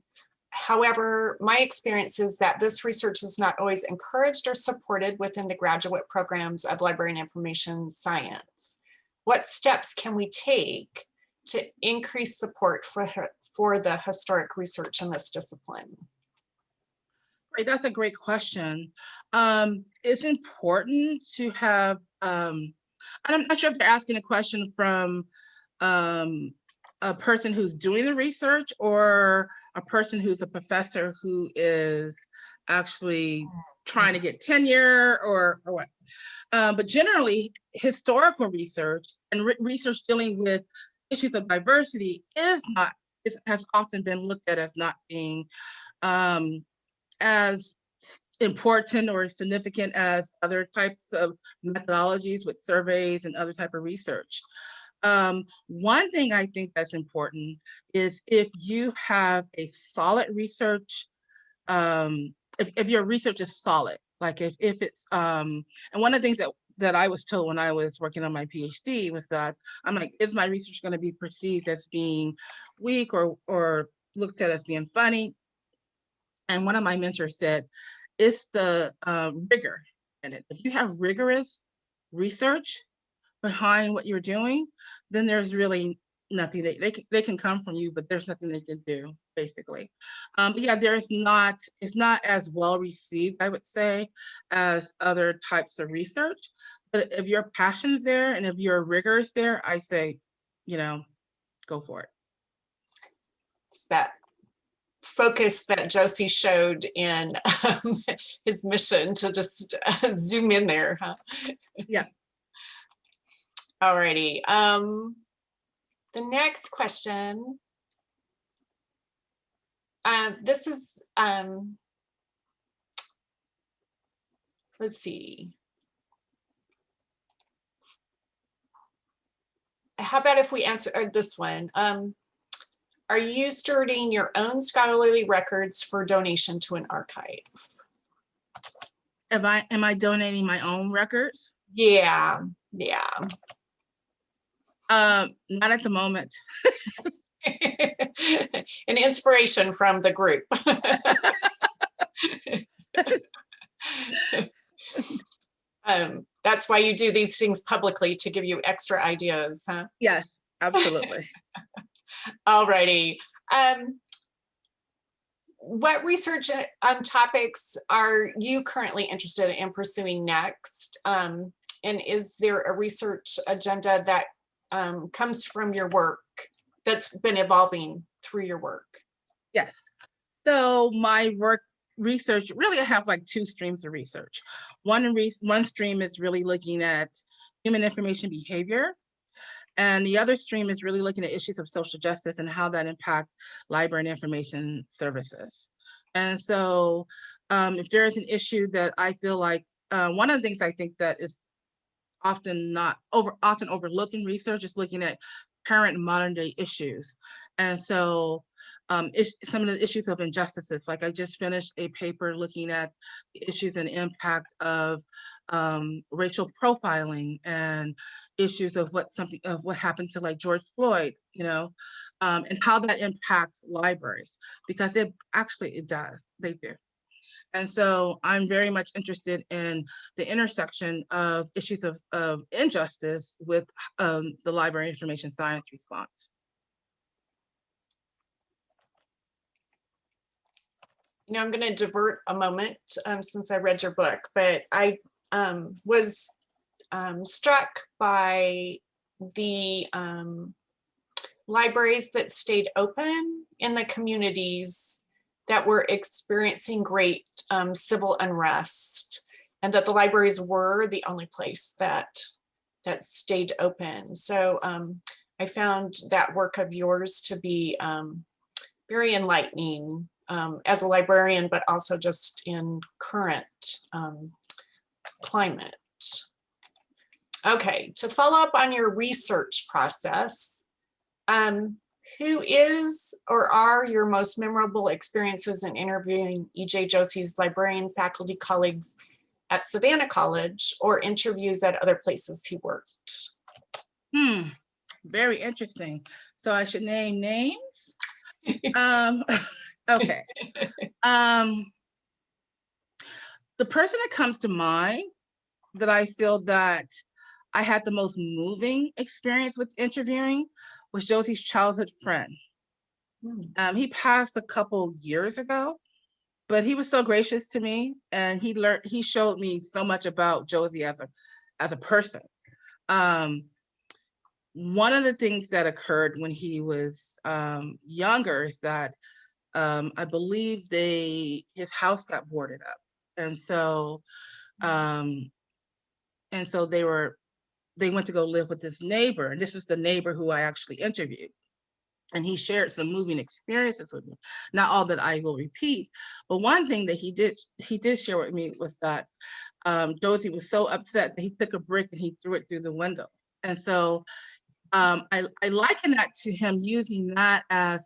[SPEAKER 1] However, my experience is that this research is not always encouraged or supported within the graduate programs of library and information science. What steps can we take to increase support for the historic research in this discipline?
[SPEAKER 3] Right, that's a great question. It's important to have, I'm not sure if they're asking a question from a person who's doing the research or a person who's a professor who is actually trying to get tenure or what. But generally, historical research and research dealing with issues of diversity has often been looked at as not being as important or significant as other types of methodologies with surveys and other type of research. One thing I think that's important is if you have a solid research, if your research is solid, like if it's, and one of the things that I was told when I was working on my PhD was that I'm like, is my research going to be perceived as being weak or looked at as being funny? And one of my mentors said, it's the rigor in it. If you have rigorous research behind what you're doing, then there's really nothing that they can come from you, but there's nothing they can do, basically. But yeah, it's not as well received, I would say, as other types of research. But if your passion is there and if your rigor is there, I say, go for it.
[SPEAKER 1] It's that focus that Josey showed in his mission to just zoom in there, huh?
[SPEAKER 3] Yeah.
[SPEAKER 1] Alrighty. The next question. This is, let's see. How about if we answer this one? Are you stewarding your own scholarly records for donation to an archive?
[SPEAKER 3] Am I donating my own records?
[SPEAKER 1] Yeah.
[SPEAKER 3] Not at the moment.
[SPEAKER 1] An inspiration from the group. That's why you do these things publicly, to give you extra ideas, huh?
[SPEAKER 3] Yes, absolutely.
[SPEAKER 1] Alrighty. What research topics are you currently interested in pursuing next? And is there a research agenda that comes from your work that's been evolving through your work?
[SPEAKER 3] Yes. So my research, really I have like two streams of research. One stream is really looking at human information behavior. And the other stream is really looking at issues of social justice and how that impact library and information services. And so if there is an issue that I feel like, one of the things I think that is often overlooked in research is looking at current modern day issues. And so some of the issues of injustices, like I just finished a paper looking at the issues and impact of racial profiling and issues of what happened to like George Floyd, and how that impacts libraries, because it does, they do. And so I'm very much interested in the intersection of issues of injustice with the library information science response.
[SPEAKER 1] I'm going to divert a moment since I read your book, but I was struck by the libraries that stayed open in the communities that were experiencing great civil unrest, and that the libraries were the only place that stayed open. So I found that work of yours to be very enlightening as a librarian, but also just in current climate. Okay, to follow up on your research process, who is or are your most memorable experiences in interviewing E.J. Josey's librarian faculty colleagues at Savannah College, or interviews at other places he worked?
[SPEAKER 3] Very interesting. So I should name names? Okay. The person that comes to mind that I feel that I had the most moving experience with interviewing was Josey's childhood friend. He passed a couple years ago, but he was so gracious to me, and he showed me so much about Josey as a person. One of the things that occurred when he was younger is that I believe his house got boarded up, and so they went to go live with this neighbor, and this is the neighbor who I actually interviewed. And he shared some moving experiences with me. Not all that I will repeat, but one thing that he did share with me was that Josey was so upset that he took a brick and he threw it through the window. And so I liken that to him using that as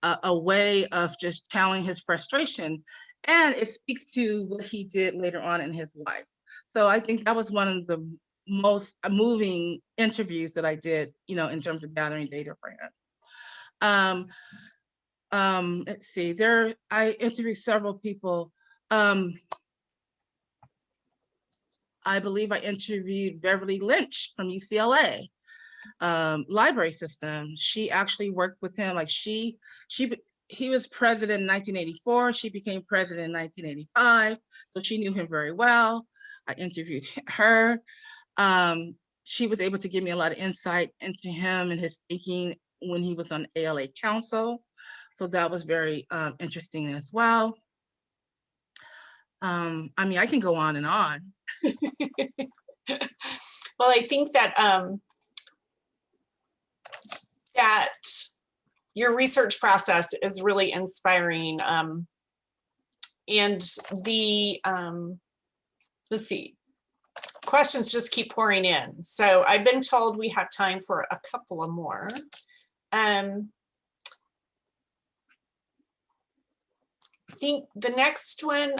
[SPEAKER 3] a way of just channeling his frustration. And it speaks to what he did later on in his life. So I think that was one of the most moving interviews that I did, in terms of gathering data for him. Let's see, I interviewed several people. I believe I interviewed Beverly Lynch from UCLA library system. She actually worked with him. Like he was president in 1984. She became president in 1985. So she knew him very well. I interviewed her. She was able to give me a lot of insight into him and his thinking when he was on ALA Council. So that was very interesting as well. I mean, I can go on and on.
[SPEAKER 1] Well, I think that that your research process is really inspiring. And let's see, questions just keep pouring in. So I've been told we have time for a couple of more. I think the next one,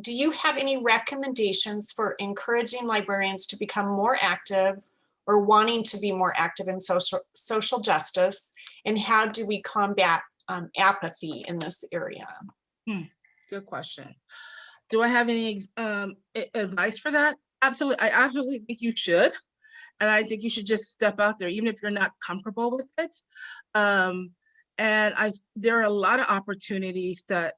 [SPEAKER 1] do you have any recommendations for encouraging librarians to become more active or wanting to be more active in social justice? And how do we combat apathy in this area?
[SPEAKER 3] Good question. Do I have any advice for that? Absolutely. I absolutely think you should. And I think you should just step out there, even if you're not comfortable with it. And there are a lot of opportunities that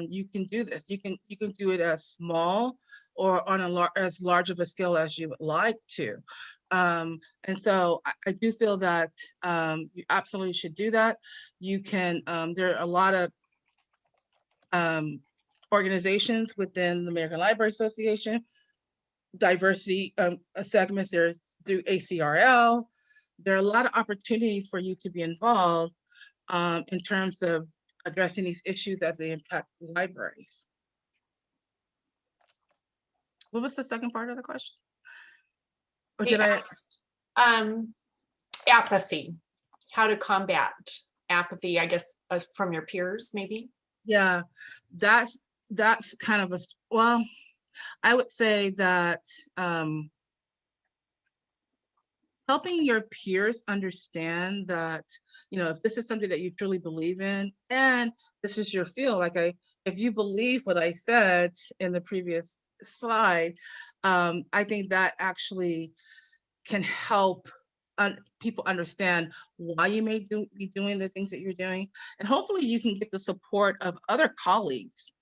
[SPEAKER 3] you can do this. You can do it as small or on as large of a scale as you would like to. And so I do feel that you absolutely should do that. You can, there are a lot of organizations within the American Library Association, diversity segments, there's through ACRL. There are a lot of opportunities for you to be involved in terms of addressing these issues as they impact libraries. What was the second part of the question? Or did I?
[SPEAKER 1] Apathy, how to combat apathy, I guess, from your peers, maybe?
[SPEAKER 3] Yeah, that's kind of well, I would say that helping your peers understand that, if this is something that you truly believe in, and this is your field, if you believe what I said in the previous slide, I think that actually can help people understand why you may be doing the things that you're doing. And hopefully you can get the support of other colleagues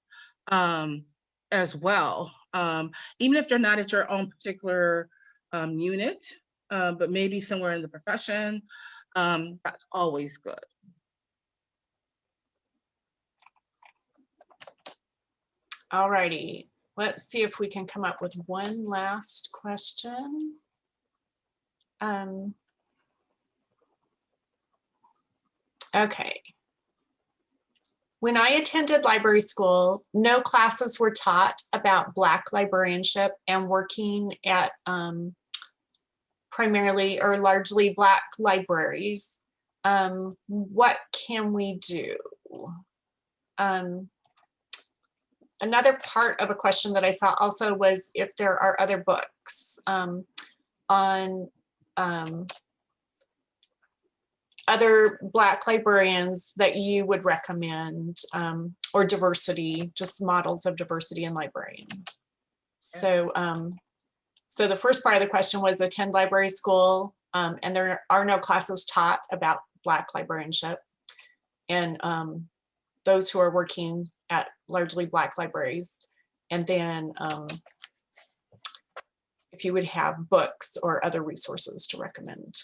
[SPEAKER 3] as well, even if they're not at your own particular unit, but maybe somewhere in the profession. That's always good.
[SPEAKER 1] All righty, let's see if we can come up with one last question. Okay. When I attended library school, no classes were taught about Black librarianship and working at primarily or largely Black libraries. What can we do? Another part of a question that I saw also was if there are other books on other Black librarians that you would recommend, or diversity, just models of diversity in librarian. So, so the first part of the question was attend library school, and there are no classes taught about Black librarianship, and those who are working at largely Black libraries. And then if you would have books or other resources to recommend.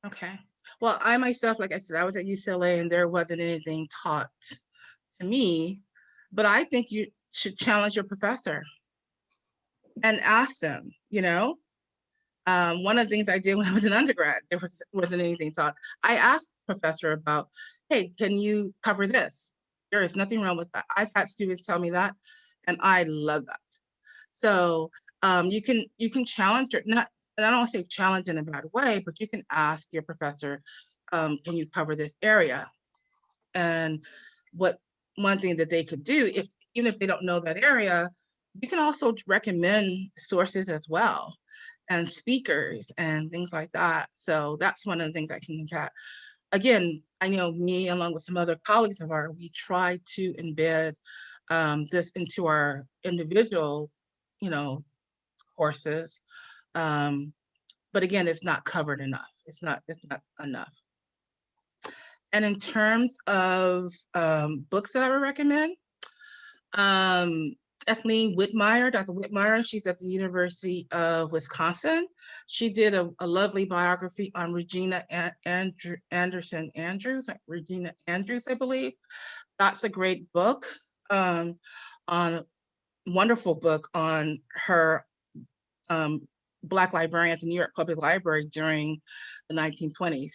[SPEAKER 3] Okay. Well, I myself, like I said, I was at UCLA and there wasn't anything taught to me, but I think you should challenge your professor and ask them, One of the things I did when I was an undergrad, there wasn't anything taught. I asked the professor about, hey, can you cover this? There is nothing wrong with that. I've had students tell me that, and I love that. So you can challenge, or not, and I don't want to say challenge in a bad way, but you can ask your professor, can you cover this area? And one thing that they could do, even if they don't know that area, you can also recommend sources as well, and speakers and things like that. So that's one of the things I can look at. Again, I know me, along with some other colleagues of ours, we try to embed this into our individual, courses. But again, it's not covered enough. It's not enough. And in terms of books that I would recommend, Kathleen Whitmire, Dr. Whitmire, she's at the University of Wisconsin. She did a lovely biography on Regina Andrews, I believe. That's a great book, wonderful book on her Black librarians in New York Public Library during the 1920s.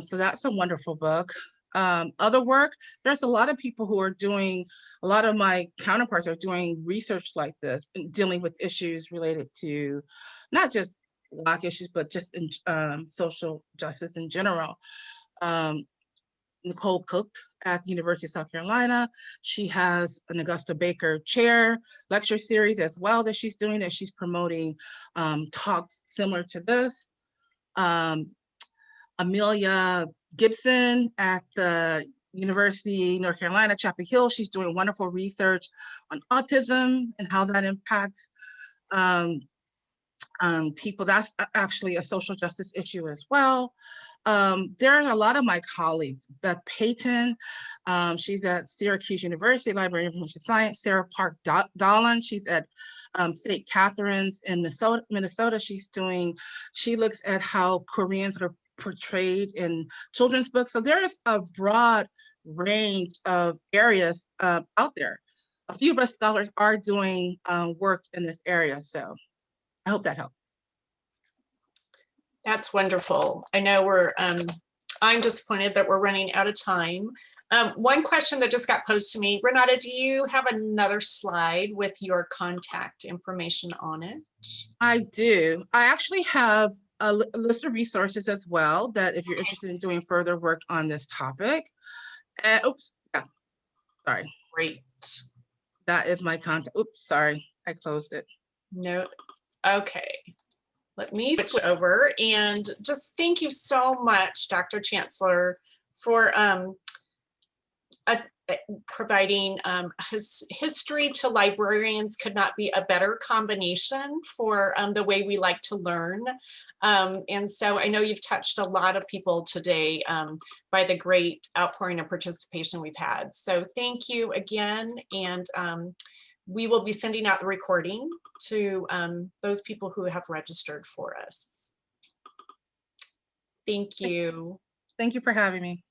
[SPEAKER 3] So that's a wonderful book. Other work, there's a lot of people who are doing, a lot of my counterparts are doing research like this and dealing with issues related to not just Black issues, but just in social justice in general. Nicole Cook at the University of South Carolina, she has an Augusta Baker Chair lecture series as well that she's doing, and she's promoting talks similar to this. Amelia Gibson at the University of North Carolina, Chapel Hill, she's doing wonderful research on autism and how that impacts people. That's actually a social justice issue as well. There are a lot of my colleagues, Beth Payton, she's at Syracuse University, Library of Information Science. Sarah Park Dolan, she's at St. Catherine's in Minnesota. She looks at how Koreans are portrayed in children's books. So there is a broad range of areas out there. A few of us scholars are doing work in this area. So I hope that helps.
[SPEAKER 1] That's wonderful. I know I'm disappointed that we're running out of time. One question that just got posed to me, Renata, do you have another slide with your contact information on it?
[SPEAKER 3] I do. I actually have a list of resources as well, that if you're interested in doing further work on this topic. Oops, yeah, sorry.
[SPEAKER 1] Great.
[SPEAKER 3] That is my contact. Oops, sorry, I closed it.
[SPEAKER 1] No, okay. Let me switch over, and just thank you so much, Dr. Chancellor, for providing history to librarians. Could not be a better combination for the way we like to learn. And so I know you've touched a lot of people today by the great outpouring of participation we've had. So thank you again. And we will be sending out the recording to those people who have registered for us. Thank you.
[SPEAKER 3] Thank you for having me.